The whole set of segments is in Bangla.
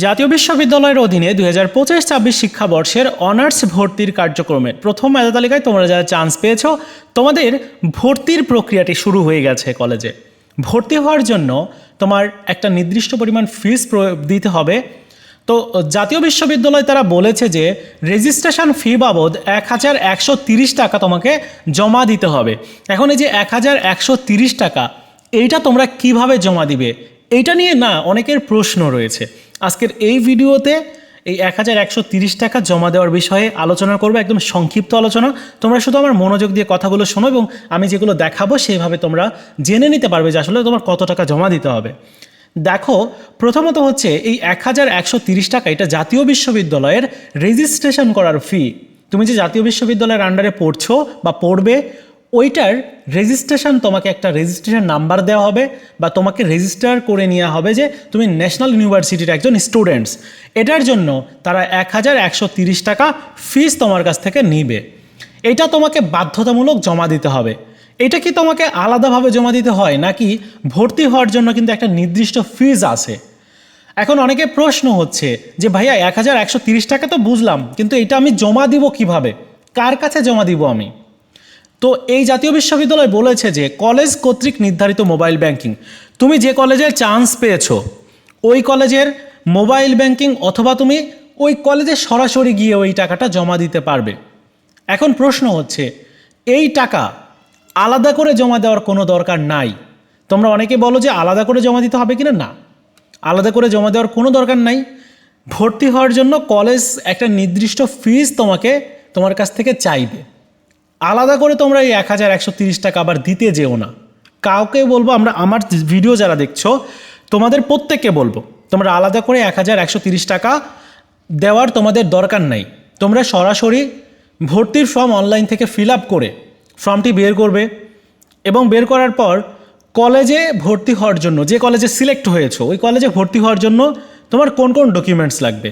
জাতীয় বিশ্ববিদ্যালয়ের অধীনে 2025-26 শিক্ষাবর্ষের অনার্স ভর্তির কার্যক্রমের প্রথম মেধা তালিকায় তোমরা যারা চান্স পেয়েছো, তোমাদের ভর্তির প্রক্রিয়াটি শুরু হয়ে গেছে। কলেজে ভর্তি হওয়ার জন্য তোমার একটা নির্দিষ্ট পরিমাণ ফিস দিতে হবে। তো জাতীয় বিশ্ববিদ্যালয় তারা বলেছে যে রেজিস্ট্রেশন ফি বাবদ 1130 টাকা তোমাকে জমা দিতে হবে। এখন এই যে 1130 টাকা, এইটা তোমরা কিভাবে জমা দিবে, এইটা নিয়ে না অনেকের প্রশ্ন রয়েছে। আজকের এই ভিডিওতে এই 1130 টাকা জমা দেওয়ার বিষয়ে আলোচনা করবো, একদম সংক্ষিপ্ত আলোচনা। তোমরা শুধু আমার মনোযোগ দিয়ে কথাগুলো শোনো এবং আমি যেগুলো দেখাবো সেইভাবে তোমরা জেনে নিতে পারবে যে আসলে তোমার কত টাকা জমা দিতে হবে। দেখো, প্রথমত হচ্ছে এই 1130 টাকা, এটা জাতীয় বিশ্ববিদ্যালয়ের রেজিস্ট্রেশন করার ফি। তুমি যে জাতীয় বিশ্ববিদ্যালয়ের আন্ডারে পড়ছো বা পড়বে, ওইটার রেজিস্ট্রেশন, তোমাকে একটা রেজিস্ট্রেশন নাম্বার দেওয়া হবে বা তোমাকে রেজিস্টার করে নেওয়া হবে যে তুমি ন্যাশনাল ইউনিভার্সিটির একজন স্টুডেন্টস। এটার জন্য তারা 1130 টাকা ফিস তোমার কাছ থেকে নিবে। এটা তোমাকে বাধ্যতামূলক জমা দিতে হবে। এটা কি তোমাকে আলাদাভাবে জমা দিতে হয় নাকি ভর্তি হওয়ার জন্য কিন্তু একটা নির্দিষ্ট ফিজ আছে? এখন অনেকে প্রশ্ন হচ্ছে যে ভাইয়া 1130 টাকা তো বুঝলাম, কিন্তু এটা আমি জমা দিব কিভাবে, কার কাছে জমা দিব আমি? তো এই জাতীয় বিশ্ববিদ্যালয় বলেছে যে কলেজ কর্তৃক নির্ধারিত মোবাইল ব্যাংকিং, তুমি যে কলেজের চান্স পেয়েছো ওই কলেজের মোবাইল ব্যাংকিং, অথবা তুমি ওই কলেজে সরাসরি গিয়ে ওই টাকাটা জমা দিতে পারবে। এখন প্রশ্ন হচ্ছে এই টাকা আলাদা করে জমা দেওয়ার কোনো দরকার নাই। তোমরা অনেকে বলো যে আলাদা করে জমা দিতে হবে কিনা, না, আলাদা করে জমা দেওয়ার কোনো দরকার নাই। ভর্তি হওয়ার জন্য কলেজ একটা নির্দিষ্ট ফিজ তোমার কাছ থেকে চাইবে। আলাদা করে তোমরা এই 1130 টাকা আবার দিতে যেও না। কাউকে বলবো, আমার ভিডিও যারা দেখছো তোমাদের প্রত্যেককে বলবো, তোমরা আলাদা করে 1130 টাকা দেওয়ার তোমাদের দরকার নাই। তোমরা সরাসরি ভর্তির ফর্ম অনলাইন থেকে ফিল আপ করে ফর্মটি বের করবে এবং বের করার পর কলেজে ভর্তি হওয়ার জন্য, যে কলেজে সিলেক্ট হয়েছো ওই কলেজে ভর্তি হওয়ার জন্য তোমার কোন কোন ডকুমেন্টস লাগবে,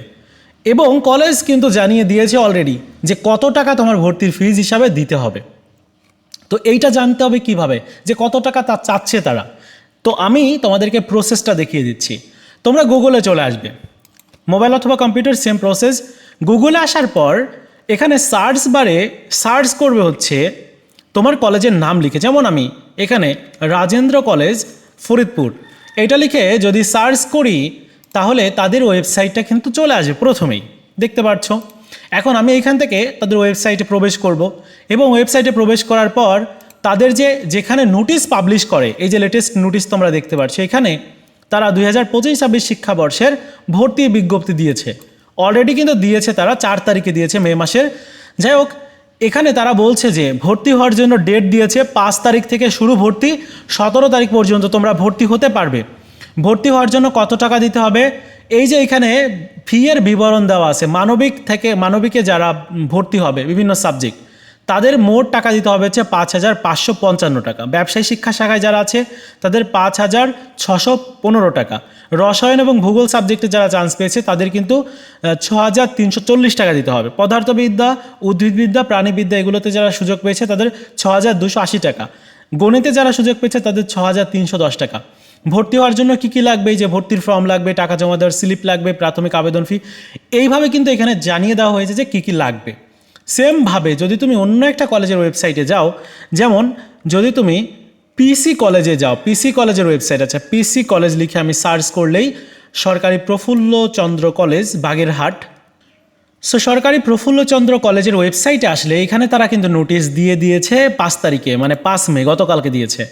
এবং কলেজ কিন্তু জানিয়ে দিয়েছে অলরেডি যে কত টাকা তোমার ভর্তির ফিজ হিসাবে দিতে হবে। তো এইটা জানতে হবে কিভাবে, যে কত টাকা তা চাচ্ছে তারা। তো আমি তোমাদেরকে প্রসেসটা দেখিয়ে দিচ্ছি। তোমরা গুগলে চলে আসবে, মোবাইল অথবা কম্পিউটার সেম প্রসেস। গুগলে আসার পর এখানে সার্চ বারে সার্চ করবে হচ্ছে তোমার কলেজের নাম লিখে, যেমন আমি এখানে রাজেন্দ্র কলেজ ফরিদপুর এটা লিখে যদি সার্চ করি তাহলে তাদের ওয়েবসাইটটা কিন্তু চলে আসবে প্রথমেই, দেখতে পাচ্ছ। এখন আমি এখান থেকে তাদের ওয়েবসাইটে প্রবেশ করব এবং ওয়েবসাইটে প্রবেশ করার পর তাদের যেখানে নোটিশ পাবলিশ করে, এই যে লেটেস্ট নোটিশ তোমরা দেখতে পাচ্ছ, এখানে তারা 2025-26 শিক্ষাবর্ষের ভর্তি বিজ্ঞপ্তি দিয়েছে। অলরেডি কিন্তু দিয়েছে, তারা 4 তারিখে দিয়েছে মে মাসের। যাই হোক, এখানে তারা বলছে যে ভর্তি হওয়ার জন্য ডেট দিয়েছে 5 তারিখ থেকে শুরু ভর্তি, 17 তারিখ পর্যন্ত তোমরা ভর্তি হতে পারবে। ভর্তি হওয়ার জন্য কত টাকা দিতে হবে, এই যে এখানে ফি এর বিবরণ দেওয়া আছে। মানবিকে যারা ভর্তি হবে বিভিন্ন সাবজেক্ট, তাদের মোট টাকা দিতে হবে হচ্ছে 5555 টাকা। ব্যবসায়ী শিক্ষা শাখায় যারা আছে তাদের 5615 টাকা। রসায়ন এবং ভূগোল সাবজেক্টে যারা চান্স পেয়েছে তাদের কিন্তু 6340 টাকা দিতে হবে। পদার্থবিদ্যা, উদ্ভিদবিদ্যা, প্রাণীবিদ্যা এগুলোতে যারা সুযোগ পেয়েছে তাদের 6280 টাকা। গণিতে যারা সুযোগ পেয়েছে তাদের 6310 টাকা। ভর্তি হওয়ার জন্য কী কী লাগবে, এই যে ভর্তির ফর্ম লাগবে, টাকা জমা দেওয়ার স্লিপ লাগবে, প্রাথমিক আবেদন ফি, এইভাবে কিন্তু এখানে জানিয়ে দেওয়া হয়েছে যে কী কী লাগবে। সেমভাবে যদি তুমি অন্য একটা কলেজের ওয়েবসাইটে যাও, যেমন যদি তুমি পিসি কলেজে যাও, পিসি কলেজের ওয়েবসাইট আছে, পিসি কলেজ লিখে আমি সার্চ করলেই সরকারি প্রফুল্লচন্দ্র কলেজ বাগেরহাট। সো সরকারি প্রফুল্লচন্দ্র কলেজের ওয়েবসাইটে আসলে এখানে তারা কিন্তু নোটিশ দিয়ে দিয়েছে 5 তারিখে, মানে 5 মে, গতকালকে দিয়েছে।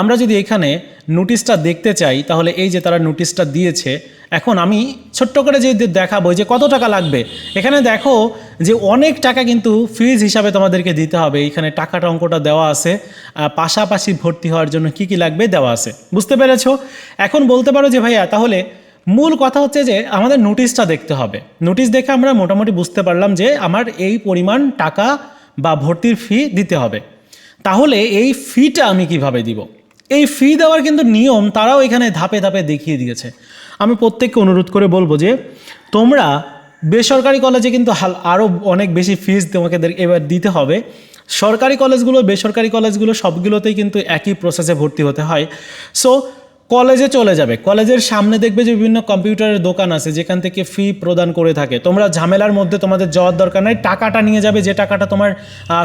আমরা যদি এখানে নোটিশটা দেখতে চাই তাহলে এই যে তারা নোটিশটা দিয়েছে, এখন আমি ছোট্ট করে যে দেখাবো যে কত টাকা লাগবে। এখানে দেখো যে অনেক টাকা কিন্তু ফিজ হিসাবে তোমাদেরকে দিতে হবে। এখানে টাকাটা অঙ্কটা দেওয়া আছে, পাশাপাশি ভর্তি হওয়ার জন্য কি কি লাগবে দেওয়া আছে, বুঝতে পেরেছো? এখন বলতে পারো যে ভাইয়া তাহলে মূল কথা হচ্ছে যে আমাদের নোটিশটা দেখতে হবে। নোটিশ দেখে আমরা মোটামুটি বুঝতে পারলাম যে আমার এই পরিমাণ টাকা বা ভর্তির ফি দিতে হবে। তাহলে এই ফিটা আমি কিভাবে দিব? এই ফি দেওয়ার কিন্তু নিয়ম তারাও এখানে ধাপে ধাপে দেখিয়ে দিয়েছে। আমি প্রত্যেককে অনুরোধ করে বলবো যে তোমরা বেসরকারি কলেজে কিন্তু আরও অনেক বেশি ফিজ তোমাকে এবার দিতে হবে। সরকারি কলেজগুলো, বেসরকারি কলেজগুলো সবগুলোতেই কিন্তু একই প্রসেসে ভর্তি হতে হয়। সো কলেজে চলে যাবে। কলেজের সামনে দেখবে যে বিভিন্ন কম্পিউটারের দোকান আছে যেখান থেকে ফি প্রদান করে থাকে। তোমরা ঝামেলার মধ্যে তোমাদের যাওয়ার দরকার নাই, টাকাটা নিয়ে যাবে, যে টাকাটা তোমার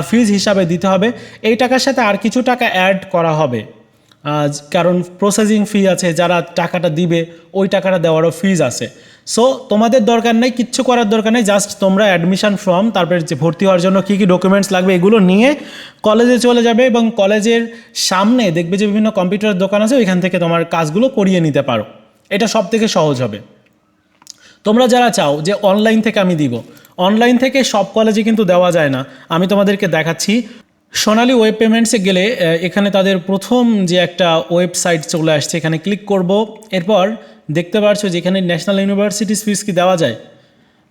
ফিজ হিসাবে দিতে হবে। এই টাকার সাথে আর কিছু টাকা অ্যাড করা হবে, কারণ প্রসেসিং ফি আছে, যারা টাকাটা দিবে ওই টাকাটা দেওয়ারও ফিজ আছে। সো তোমাদের দরকার নেই, কিচ্ছু করার দরকার নেই, জাস্ট তোমরা অ্যাডমিশন ফর্ম, তারপরে যে ভর্তি হওয়ার জন্য কী কী ডকুমেন্টস লাগবে এগুলো নিয়ে কলেজে চলে যাবে, এবং কলেজের সামনে দেখবে যে বিভিন্ন কম্পিউটার দোকান আছে, ওইখান থেকে তোমার কাজগুলো করিয়ে নিতে পারো। এটা সব থেকে সহজ হবে। তোমরা যারা চাও যে অনলাইন থেকে আমি দিব, অনলাইন থেকে সব কলেজে কিন্তু দেওয়া যায় না। আমি তোমাদেরকে দেখাচ্ছি। সোনালী ওয়েব পেমেন্টসে গেলে এখানে তাদের প্রথম যে একটা ওয়েবসাইট চলে আসছে, এখানে ক্লিক করব। এরপর দেখতে পাচ্ছ যে এখানে ন্যাশনাল ইউনিভার্সিটিস ফিস কি দেওয়া যায়।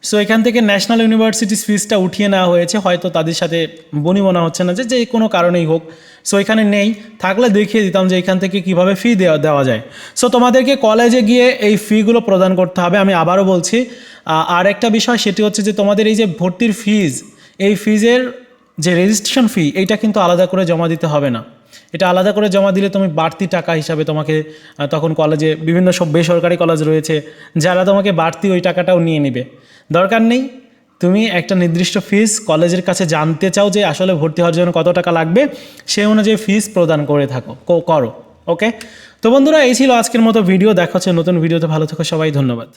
সো এখান থেকে ন্যাশনাল ইউনিভার্সিটিস ফিসটা উঠিয়ে নেওয়া হয়েছে, হয়তো তাদের সাথে বনিবনা হচ্ছে না, যে কোনো কারণেই হোক। সো এখানে নেই, থাকলে দেখিয়ে দিতাম যে এখান থেকে কীভাবে ফি দেওয়া যায়। সো তোমাদেরকে কলেজে গিয়ে এই ফিগুলো প্রদান করতে হবে। আমি আবারও বলছি, আর একটা বিষয় সেটি হচ্ছে যে তোমাদের এই যে ভর্তির ফিজ, এই ফিজের যে রেজিস্ট্রেশন ফি, এইটা কিন্তু আলাদা করে জমা দিতে হবে না। এটা আলাদা করে জমা দিলে তুমি বাড়তি টাকা হিসাবে তোমাকে তখন কলেজে, বিভিন্ন সব বেসরকারি কলেজ রয়েছে যারা তোমাকে বাড়তি ওই টাকাটাও নিয়ে নেবে। দরকার নেই, তুমি একটা নির্দিষ্ট ফিস কলেজের কাছে জানতে চাও যে আসলে ভর্তি হওয়ার জন্য কত টাকা লাগবে, সেই অনুযায়ী ফিস প্রদান করে করো। ওকে, তো বন্ধুরা, এই ছিল আজকের মতো ভিডিও। দেখা হচ্ছে নতুন ভিডিওতে। ভালো থেকো সবাই, ধন্যবাদ।